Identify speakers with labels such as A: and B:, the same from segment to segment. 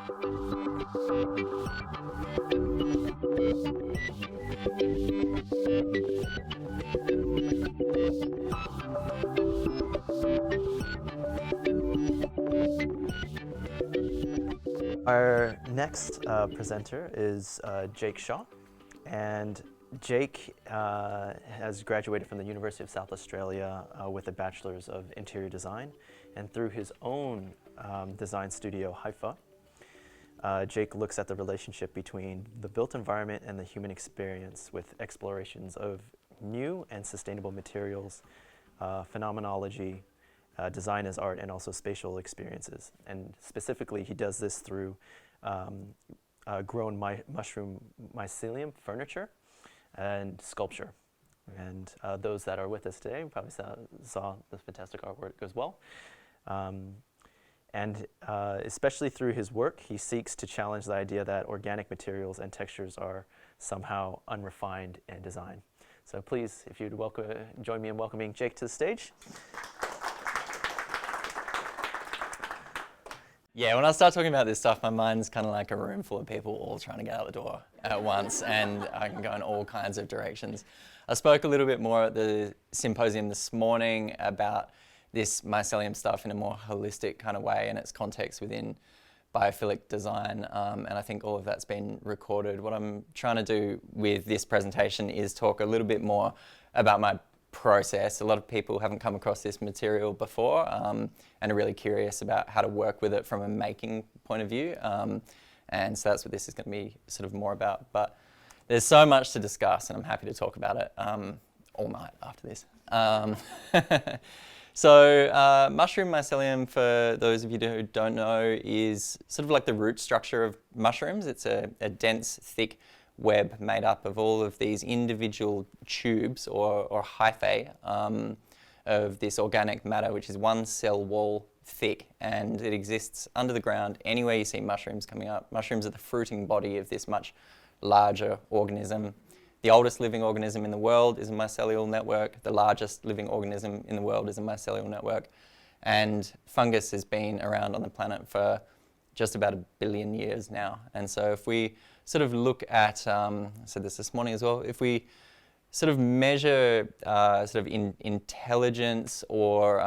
A: Our next presenter is Jake Shaw, and Jake has graduated from the University of South Australia with a Bachelor's of Interior Design, and through his own design studio, Hypha, Jake looks at the relationship between the built environment and the human experience with explorations of new and sustainable materials, phenomenology, design as art, and also spatial experiences. And specifically, he does this through grown mushroom mycelium furniture and sculpture. And those that are with us today probably saw the fantastic artwork as well. Especially through his work, he seeks to challenge the idea that organic materials and textures are somehow unrefined in design. So please, if you'd join me in welcoming Jake to the stage.
B: Yeah, when I start talking about this stuff, my mind's kind of like a room full of people all trying to get out the door at once, and I can go in all kinds of directions. I spoke a little bit more at the symposium this morning about this mycelium stuff in a more holistic kind of way and its context within biophilic design, and I think all of that's been recorded. What I'm trying to do with this presentation is talk a little bit more about my process. A lot of people haven't come across this material before and are really curious about how to work with it from a making point of view, and so that's what this is going to be sort of more about. But there's so much to discuss, and I'm happy to talk about it all night after this. So mushroom mycelium, for those of you who don't know, is sort of like the root structure of mushrooms. It's a dense, thick web made up of all of these individual tubes or hyphae of this organic matter, which is one cell wall thick, and it exists under the ground anywhere you see mushrooms coming up. Mushrooms are the fruiting body of this much larger organism. The oldest living organism in the world is a mycelial network. The largest living organism in the world is a mycelial network. And fungus has been around on the planet for just about 1 billion years now. And so if we sort of look at, I said this morning as well, if we sort of measure sort of intelligence or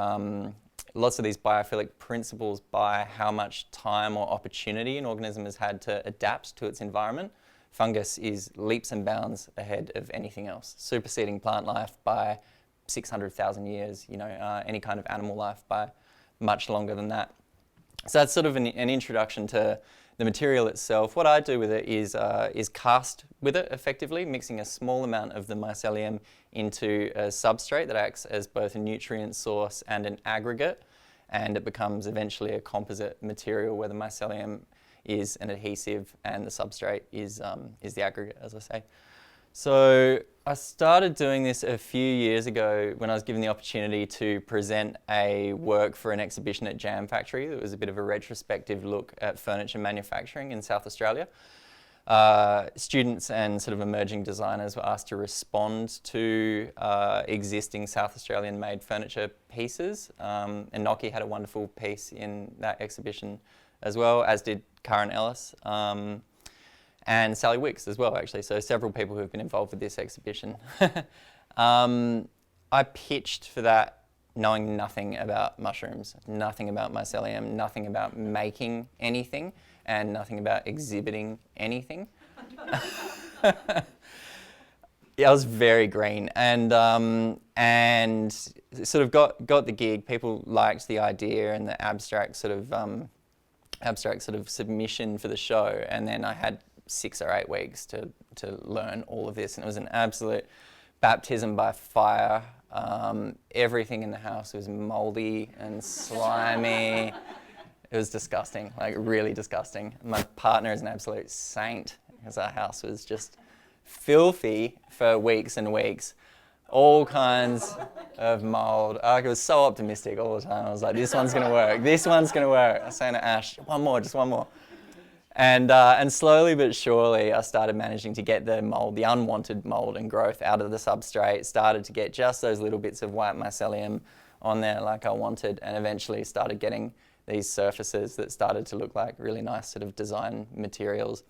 B: lots of these biophilic principles by how much time or opportunity an organism has had to adapt to its environment, fungus is leaps and bounds ahead of anything else, superseding plant life by 600,000 years, any kind of animal life by much longer than that. So that's sort of an introduction to the material itself. What I do with it is cast with it effectively, mixing a small amount of the mycelium into a substrate that acts as both a nutrient source and an aggregate, and it becomes eventually a composite material where the mycelium is an adhesive and the substrate is the aggregate, as I say. So I started doing this a few years ago when I was given the opportunity to present a work for an exhibition at Jam Factory. It was a bit of a retrospective look at furniture manufacturing in South Australia. Students and sort of emerging designers were asked to respond to existing South Australian made furniture pieces, and Noki had a wonderful piece in that exhibition as well, as did Karen Ellis, and Sally Wicks as well, actually. So several people who have been involved with this exhibition. I pitched for that knowing nothing about mushrooms, nothing about mycelium, nothing about making anything, and nothing about exhibiting anything. Yeah, I was very green, and sort of got the gig. People liked the idea and the abstract sort of submission for the show, and then I had 6 or 8 weeks to learn all of this, and it was an absolute baptism by fire. Everything in the house was moldy and slimy. It was disgusting, like really disgusting. My partner is an absolute saint because our house was just filthy for weeks and weeks. All kinds of mold. I was so optimistic all the time. I was like, this one's gonna work, this one's gonna work. I was saying to Ash, just one more. And slowly but surely, I started managing to get the mold, the unwanted mold and growth out of the substrate, started to get just those little bits of white mycelium on there like I wanted, and eventually started getting these surfaces that started to look like really nice sort of design materials.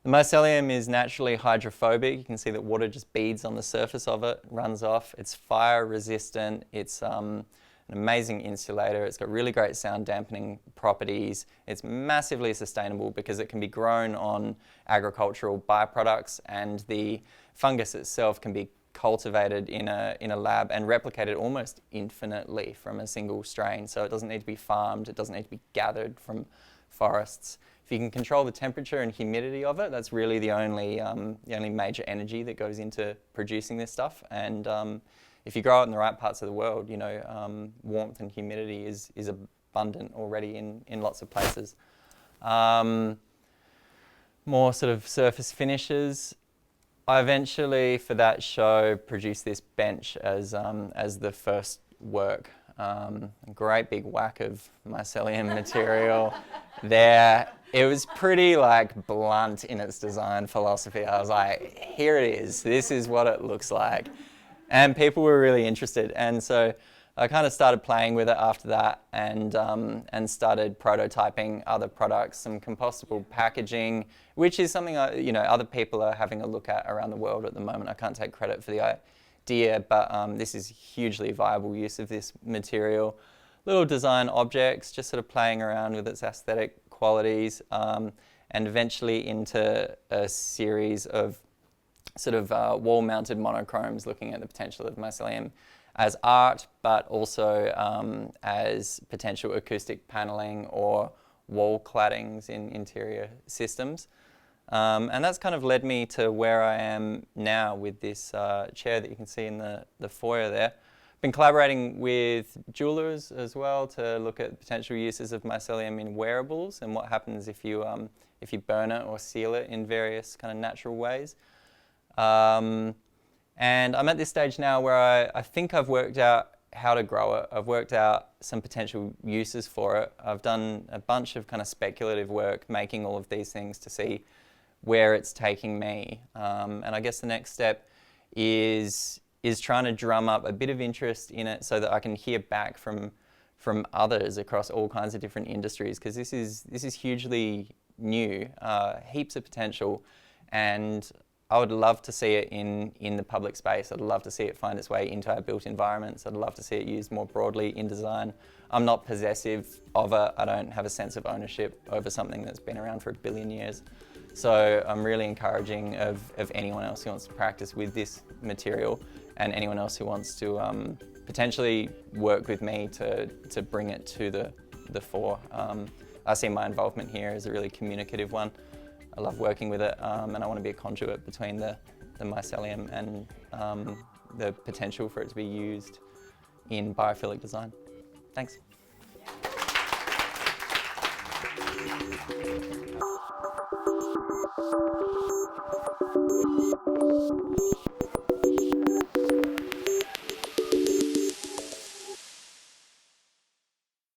B: The mycelium is naturally hydrophobic. You can see that water just beads on the surface of it, runs off. It's fire resistant. It's an amazing insulator. It's got really great sound dampening properties. It's massively sustainable because it can be grown on agricultural byproducts, and the fungus itself can be cultivated in a lab and replicated almost infinitely from a single strain. So it doesn't need to be farmed. It doesn't need to be gathered from forests. If you can control the temperature and humidity of it, that's really the only major energy that goes into producing this stuff. And if you grow it in the right parts of the world, you know, warmth and humidity is abundant already in lots of places. More sort of surface finishes. I eventually, for that show, produced this bench as the first work. A great big whack of mycelium material there. It was pretty like blunt in its design philosophy. I was like, here it is. This is what it looks like. And people were really interested. And so I kind of started playing with it after that, and started prototyping other products, some compostable packaging, which is something other people are having a look at around the world at the moment. I can't take credit for the idea, but this is hugely viable use of this material. Little design objects, just sort of playing around with its aesthetic qualities, and eventually into a series of sort of wall-mounted monochromes looking at the potential of mycelium as art, but also as potential acoustic paneling or wall claddings in interior systems. And that's kind of led me to where I am now with this chair that you can see in the foyer there. Been collaborating with jewelers as well to look at potential uses of mycelium in wearables and what happens if you burn it or seal it in various kind of natural ways. And I'm at this stage now where I think I've worked out how to grow it. I've worked out some potential uses for it. I've done a bunch of kind of speculative work making all of these things to see where it's taking me. And I guess the next step is trying to drum up a bit of interest in it so that I can hear back from others across all kinds of different industries, because this is hugely new, heaps of potential, and I would love to see it in the public space. I'd love to see it find its way into our built environments. I'd love to see it used more broadly in design. I'm not possessive of it. I don't have a sense of ownership over something that's been around for 1 billion years. So I'm really encouraging of anyone else who wants to practice with this material, and anyone else who wants to potentially work with me to bring it to the fore. I see my involvement here as a really communicative one. I love working with it, and I want to be a conduit between the mycelium and the potential for it to be used in biophilic design. Thanks.